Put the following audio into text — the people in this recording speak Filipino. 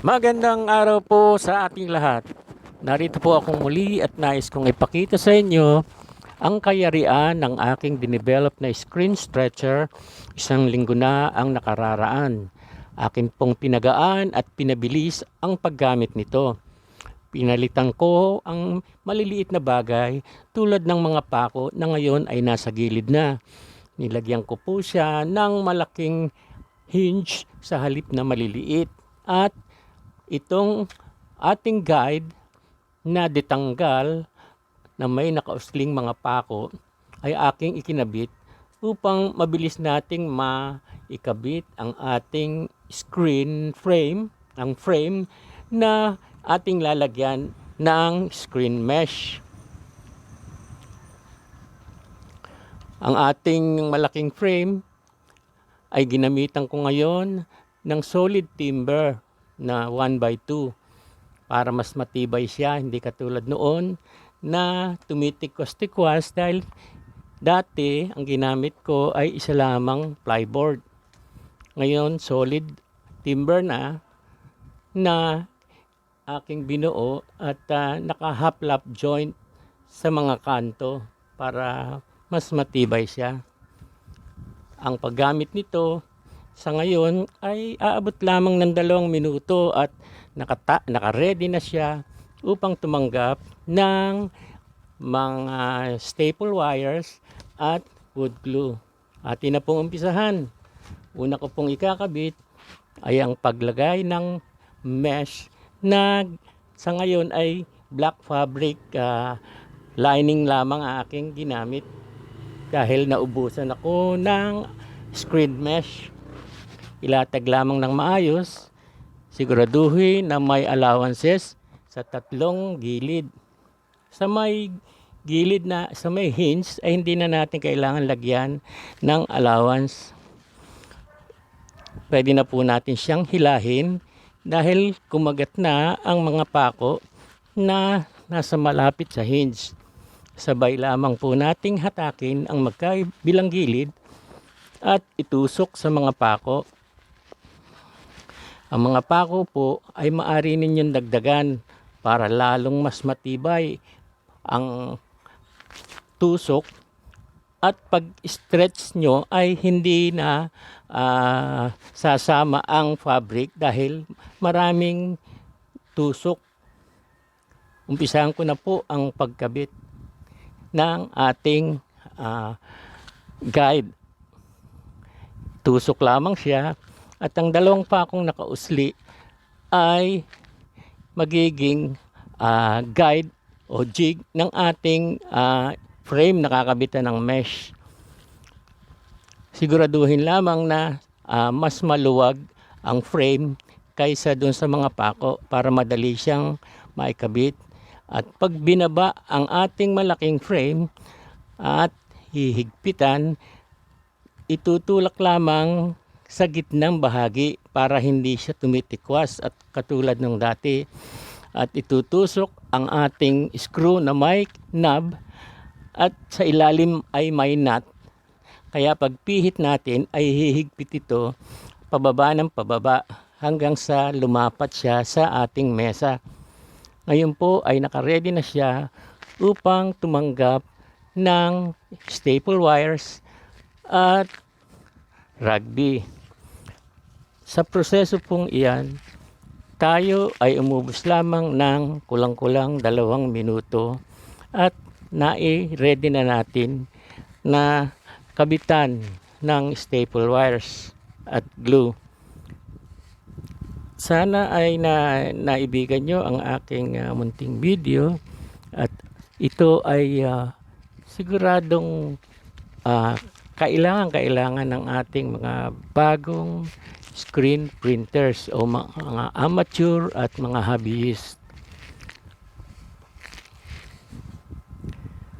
Magandang araw po sa ating lahat. Narito po akong muli at nais kong ipakita sa inyo ang kayarian ng aking dinevelop na screen stretcher. Isang linggo na ang nakararaan. Akin pong pinagaan at pinabilis ang paggamit nito. Pinalitan ko ang maliliit na bagay tulad ng mga pako na ngayon ay nasa gilid na. Nilagyan ko po siya ng malaking hinge sa halip na maliliit at itong ating guide na detanggal na may nakausling mga pako ay aking ikinabit upang mabilis nating maikabit ang ating screen frame, ang frame na ating lalagyan ng screen mesh. Ang ating malaking frame ay ginamitan ko ngayon ng solid timber na 1x2 para mas matibay siya, hindi katulad noon na tumitikwas-tikwas dahil dati ang ginamit ko ay isa lamang plyboard. Ngayon solid timber na aking binuo at naka-half-lap joint sa mga kanto para mas matibay siya. Ang paggamit nito sa ngayon ay aabot lamang ng 2 minuto at naka-ready na siya upang tumanggap ng mga staple wires at wood glue. Atin na pong umpisahan. Una ko pong ikakabit ay ang paglagay ng mesh na sa ngayon ay black fabric lining lamang aking ginamit dahil naubusan ako ng screen mesh. Ilatag lamang ng maayos, siguraduhin na may allowances sa 3 gilid. Sa may gilid na sa may hinge ay hindi na natin kailangan lagyan ng allowance. Pwede na po natin siyang hilahin dahil kumagat na ang mga pako na nasa malapit sa hinge. Sabay lamang po nating hatakin ang magkabilang gilid at itusok sa mga pako. Ang mga pako po ay maaari ninyong dagdagan para lalong mas matibay ang tusok at pag-stretch nyo ay hindi na sasama ang fabric dahil maraming tusok. Umpisahan ko na po ang pagkabit ng ating guide. Tusok lamang siya. At ang 2 pakong nakausli ay magiging guide o jig ng ating frame na kakabitan ng mesh. Siguraduhin lamang na mas maluwag ang frame kaysa dun sa mga pako para madali siyang maikabit. At pag binaba ang ating malaking frame at hihigpitan, itutulak lamang sa gitnang bahagi para hindi siya tumitikwas at katulad ng dati. At itutusok ang ating screw na may knob at sa ilalim ay may nut. Kaya pagpihit natin ay hihigpit ito pababa ng pababa hanggang sa lumapat siya sa ating mesa. Ngayon po ay nakaredy na siya upang tumanggap ng staple wires at rugby. Sa proseso pong iyan, tayo ay umubos lamang ng kulang-kulang 2 minuto at nai-ready na natin na kabitan ng staple wires at glue. Sana ay naibigan nyo ang aking munting video at ito ay siguradong kailangan ng ating mga bagong screen printers o mga amateur at mga hobbyist.